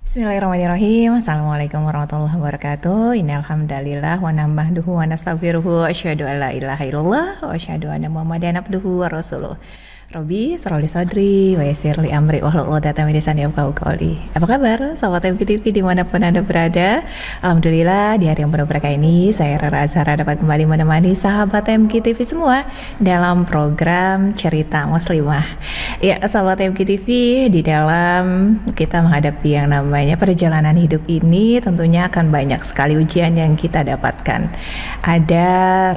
Bismillahirrahmanirrahim. Assalamualaikum warahmatullahi wabarakatuh. Innal hamdalillah wa nahmaduhu wa nastaghfiruhu wa asyhadu an la ilaha illallah wa asyhadu anna Muhammadan abduhu wa rasuluh. Robi, Saroli Sodri, wa yassirli amri wahlul 'uqdatam min lisani yafqahu qawli. Apa kabar sahabat MKTV dimanapun Anda berada? Alhamdulillah di hari yang penuh berkah ini saya Rara Azhara dapat kembali menemani sahabat MKTV semua dalam program Cerita Muslimah. Ya, sahabat MKTV, di dalam kita menghadapi yang namanya perjalanan hidup ini tentunya akan banyak sekali ujian yang kita dapatkan. Ada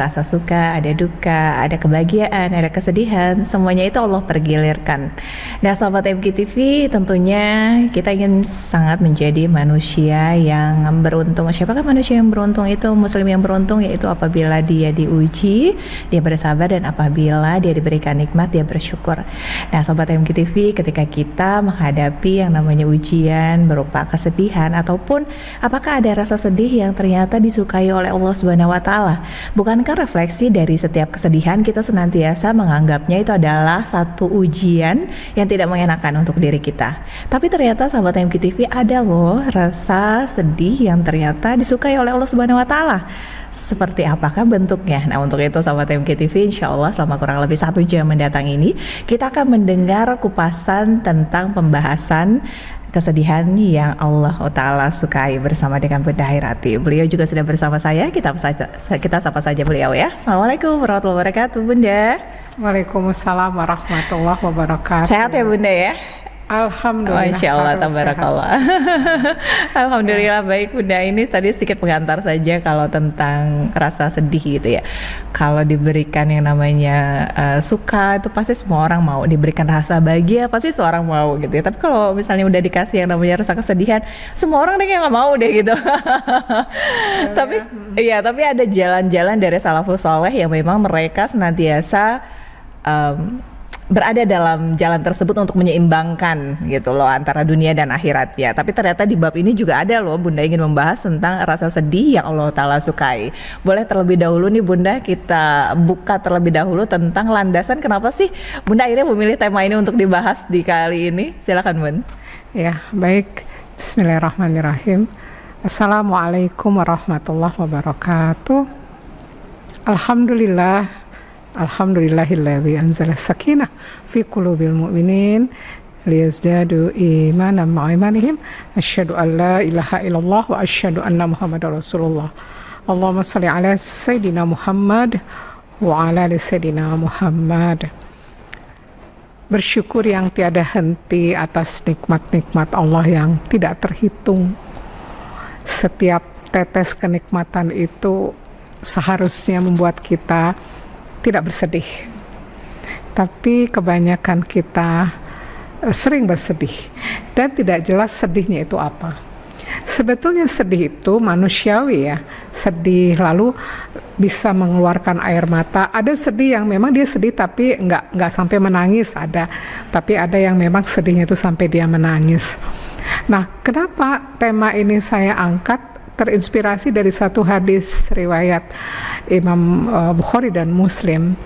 rasa suka, ada duka, ada kebahagiaan, ada kesedihan, semuanya itu Allah pergilirkan. Nah, sahabat MKTV, tentunya kita ingin sangat menjadi manusia yang beruntung. Siapakah manusia yang beruntung itu? Muslim yang beruntung yaitu apabila dia diuji, dia bersabar, dan apabila dia diberikan nikmat, dia bersyukur. Nah, sahabat MKTV, ketika kita menghadapi yang namanya ujian berupa kesedihan ataupun apakah ada rasa sedih yang ternyata disukai oleh Allah Subhanahu wa taala? Bukankah refleksi dari setiap kesedihan kita senantiasa menganggapnya itu adalah satu ujian yang tidak mengenakan untuk diri kita? Tapi ternyata sahabat MKTV, ada loh rasa sedih yang ternyata disukai oleh Allah Subhanahu wa taala. Seperti apakah bentuknya? Nah, untuk itu sahabat MKTV, insya Allah selama kurang lebih 1 jam mendatang ini kita akan mendengar kupasan tentang pembahasan kesedihan yang Allah Ta'ala sukai bersama dengan Bunda Hairati. Beliau juga sudah bersama saya. Kita sapa saja beliau ya. Assalamualaikum warahmatullahi wabarakatuh, Bunda. Waalaikumsalam warahmatullahi wabarakatuh. Sehat ya Bunda ya? Alhamdulillah. Masya Allah, tabarakallah. Alhamdulillah baik Bunda. Ini tadi sedikit pengantar saja kalau tentang rasa sedih gitu ya. Kalau diberikan yang namanya suka itu pasti semua orang mau. Diberikan rasa bahagia pasti semua orang mau gitu ya. Tapi kalau misalnya udah dikasih yang namanya rasa kesedihan, semua orang deh nggak mau deh gitu. Tapi iya, tapi ada jalan-jalan dari salafus soleh yang memang mereka senantiasa berada dalam jalan tersebut untuk menyeimbangkan gitu loh antara dunia dan akhirat ya. Tapi ternyata di bab ini juga ada loh Bunda ingin membahas tentang rasa sedih yang Allah Ta'ala sukai. Boleh terlebih dahulu nih Bunda kita buka terlebih dahulu tentang landasan kenapa sih Bunda akhirnya memilih tema ini untuk dibahas di kali ini. Silakan Bun. Ya, baik. Bismillahirrahmanirrahim. Assalamualaikum warahmatullahi wabarakatuh. Alhamdulillah. Alhamdulillahilladzi anzala sakinah fi qulubil mu'minin liyazdadu imanan ma'a imanihim. Asyhadu an la ilaha illallah wa asyhadu anna Muhammadar Rasulullah. Allahumma shalli ala sayyidina Muhammad wa ala ali sayyidina Muhammad. Bersyukur yang tiada henti atas nikmat-nikmat Allah yang tidak terhitung. Setiap tetes kenikmatan itu seharusnya membuat kita tidak bersedih, tapi kebanyakan kita sering bersedih dan tidak jelas sedihnya itu apa. Sebetulnya sedih itu manusiawi ya, sedih lalu bisa mengeluarkan air mata. Ada sedih yang memang dia sedih tapi nggak sampai menangis, ada. Tapi ada yang memang sedihnya itu sampai dia menangis. Nah, kenapa tema ini saya angkat? Terinspirasi dari satu hadis riwayat Imam Bukhari dan Muslim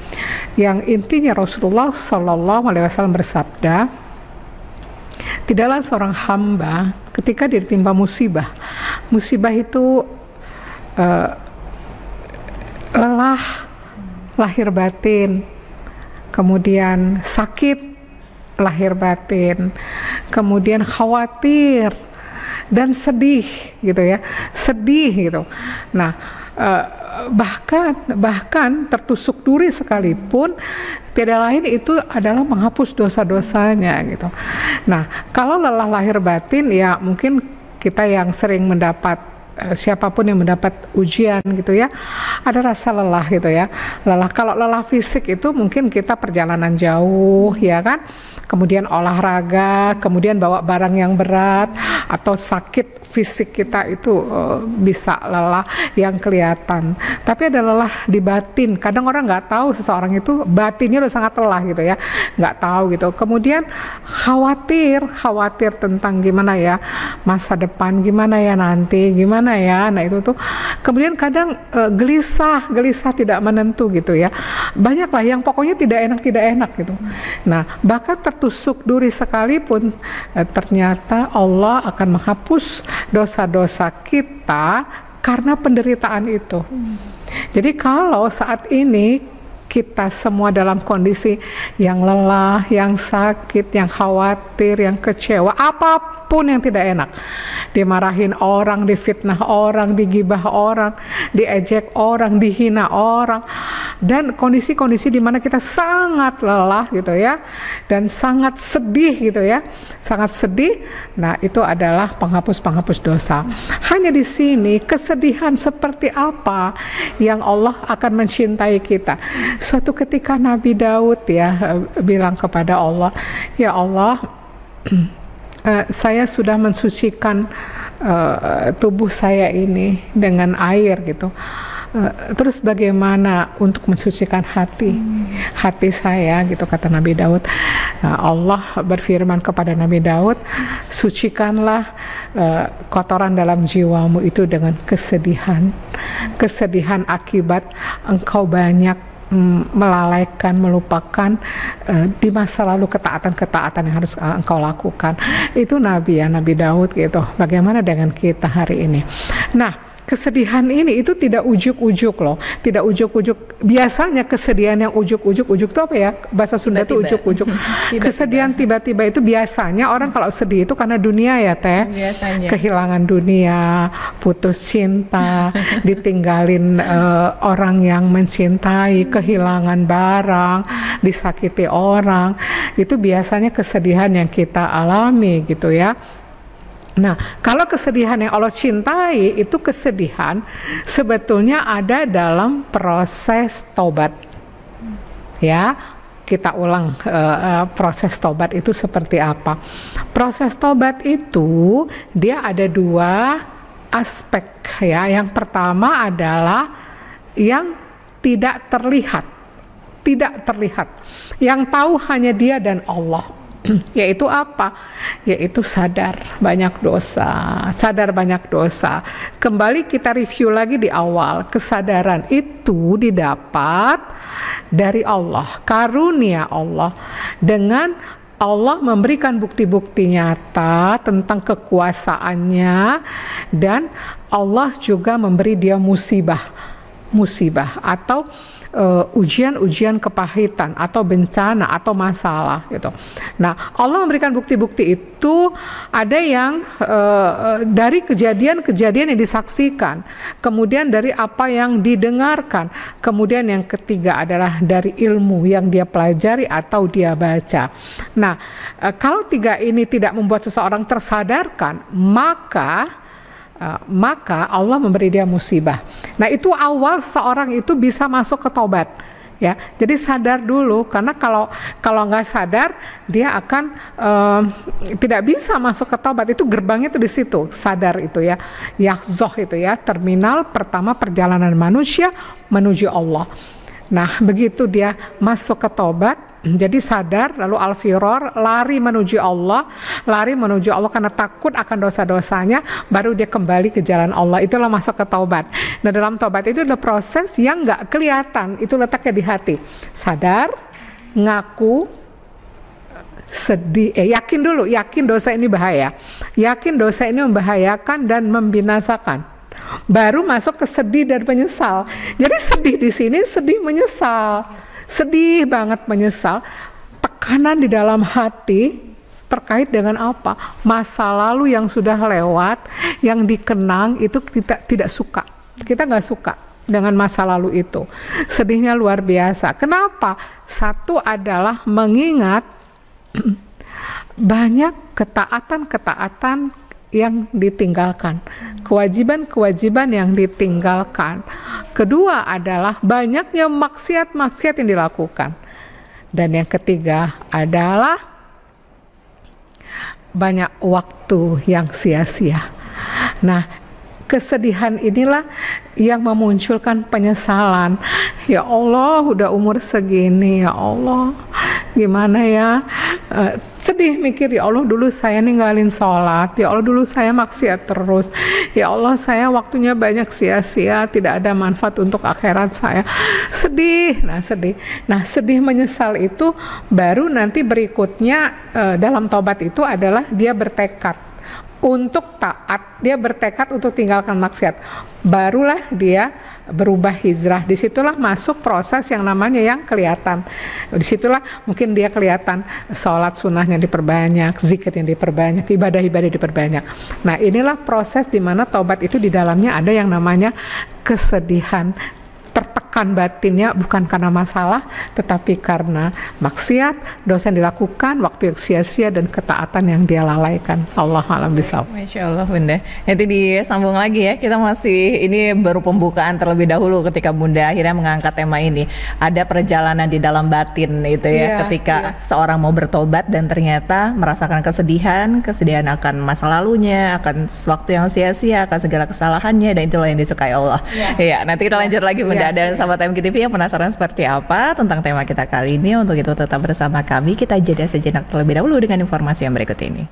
yang intinya Rasulullah SAW bersabda, tidaklah seorang hamba ketika ditimpa musibah itu lelah lahir batin, kemudian sakit lahir batin, kemudian khawatir dan sedih gitu ya, sedih gitu. Nah, bahkan tertusuk duri sekalipun tiada lain itu adalah menghapus dosa-dosanya gitu. Nah, kalau lelah lahir batin ya mungkin kita yang sering mendapat siapapun yang mendapat ujian gitu ya, ada rasa lelah gitu ya. Lelah, kalau lelah fisik itu mungkin kita perjalanan jauh ya kan, kemudian olahraga, kemudian bawa barang yang berat, atau sakit fisik kita itu bisa lelah yang kelihatan. Tapi ada lelah di batin. Kadang orang nggak tahu seseorang itu batinnya udah sangat lelah gitu ya, nggak tahu gitu. Kemudian khawatir tentang gimana ya masa depan, gimana ya nanti, gimana gimana ya. Nah itu tuh kemudian kadang gelisah tidak menentu gitu ya. Banyaklah yang pokoknya tidak enak gitu. Nah bahkan tertusuk duri sekalipun ternyata Allah akan menghapus dosa-dosa kita karena penderitaan itu. Jadi kalau saat ini kita semua dalam kondisi yang lelah, yang sakit, yang khawatir, yang kecewa, apapun yang tidak enak, dimarahin orang, difitnah orang, digibah orang, diejek orang, dihina orang, dan kondisi-kondisi di mana kita sangat lelah gitu ya, dan sangat sedih gitu ya, sangat sedih. Nah itu adalah penghapus dosa. Hanya di sini kesedihan seperti apa yang Allah akan mencintai kita. Suatu ketika Nabi Daud ya bilang kepada Allah, ya Allah, saya sudah mensucikan tubuh saya ini dengan air gitu. Terus bagaimana untuk mensucikan hati saya gitu, kata Nabi Daud. Allah berfirman kepada Nabi Daud, sucikanlah kotoran dalam jiwamu itu dengan kesedihan akibat engkau banyak melalaikan, melupakan di masa lalu ketaatan yang harus engkau lakukan. Itu Nabi Daud gitu. Bagaimana dengan kita hari ini? Nah kesedihan ini itu tidak ujuk-ujuk loh, tidak ujuk-ujuk. Biasanya kesedihan yang ujuk-ujuk itu apa ya? Bahasa Sunda itu ujuk-ujuk. Kesedihan tiba-tiba itu biasanya orang kalau sedih itu karena dunia ya teh. Biasanya. Kehilangan dunia, putus cinta, ditinggalin orang yang mencintai, kehilangan barang, disakiti orang. Itu biasanya kesedihan yang kita alami gitu ya. Nah, kalau kesedihan yang Allah cintai itu kesedihan sebetulnya ada dalam proses tobat. Ya, kita ulang proses tobat itu seperti apa. Proses tobat itu dia ada dua aspek ya. Yang pertama adalah yang tidak terlihat. Yang tahu hanya Dia dan Allah. Yaitu apa? Yaitu sadar banyak dosa. Kembali kita review lagi di awal, kesadaran itu didapat dari Allah, karunia Allah, dengan Allah memberikan bukti-bukti nyata tentang kekuasaannya, dan Allah juga memberi dia musibah atau ujian-ujian kepahitan atau bencana atau masalah gitu. Nah, Allah memberikan bukti-bukti itu ada yang dari kejadian-kejadian yang disaksikan, kemudian dari apa yang didengarkan, kemudian yang ketiga adalah dari ilmu yang dia pelajari atau dia baca. Nah, kalau tiga ini tidak membuat seseorang tersadarkan, maka Allah memberi dia musibah. Nah itu awal seorang itu bisa masuk ke tobat ya. Jadi sadar dulu, karena kalau nggak sadar dia akan tidak bisa masuk ke tobat. Itu gerbangnya itu di situ, sadar itu ya. Yahzoh itu ya, terminal pertama perjalanan manusia menuju Allah. Nah begitu dia masuk ke tobat, jadi sadar, lalu al-firor, lari menuju Allah karena takut akan dosa-dosanya, baru dia kembali ke jalan Allah. Itulah masuk ke taubat. Nah dalam taubat itu ada proses yang nggak kelihatan, itu letaknya di hati. Sadar, ngaku, sedih, yakin dosa ini bahaya, yakin dosa ini membahayakan dan membinasakan. Baru masuk ke sedih dan menyesal. Jadi sedih di sini, sedih menyesal. Sedih banget menyesal, tekanan di dalam hati terkait dengan apa? Masa lalu yang sudah lewat, yang dikenang itu kita tidak suka. Kita nggak suka dengan masa lalu itu. Sedihnya luar biasa. Kenapa? Satu adalah mengingat banyak ketaatan yang ditinggalkan, kewajiban-kewajiban yang ditinggalkan. Kedua adalah banyaknya maksiat-maksiat yang dilakukan. Dan yang ketiga adalah banyak waktu yang sia-sia. Nah, kesedihan inilah yang memunculkan penyesalan. Ya Allah, udah umur segini, ya Allah, gimana ya, sedih mikir, ya Allah dulu saya ninggalin sholat, ya Allah dulu saya maksiat terus, ya Allah saya waktunya banyak sia-sia, tidak ada manfaat untuk akhirat saya. Sedih, nah sedih menyesal itu baru nanti berikutnya dalam tobat itu adalah dia bertekad untuk taat, dia bertekad untuk tinggalkan maksiat, barulah dia berubah hijrah. Disitulah masuk proses yang namanya yang kelihatan. Disitulah mungkin dia kelihatan sholat sunnahnya diperbanyak, zikirnya diperbanyak, ibadah-ibadah diperbanyak. Nah inilah proses di mana taubat itu di dalamnya ada yang namanya kesedihan, tertekan batinnya bukan karena masalah, tetapi karena maksiat, dosa yang dilakukan, waktu yang sia-sia dan ketaatan yang dia lalaikan. Allah alam bisawab. Masya Allah Bunda. Nanti disambung lagi ya. Kita masih ini baru pembukaan terlebih dahulu ketika Bunda akhirnya mengangkat tema ini. Ada perjalanan di dalam batin itu ya, ketika seorang mau bertobat dan ternyata merasakan kesedihan akan masa lalunya, akan waktu yang sia-sia, akan segala kesalahannya, dan itulah yang disukai Allah. Iya, nanti kita lanjut lagi Bunda. Dan sahabat MKTV yang penasaran seperti apa tentang tema kita kali ini, untuk itu tetap bersama kami. Kita jeda sejenak terlebih dahulu dengan informasi yang berikut ini.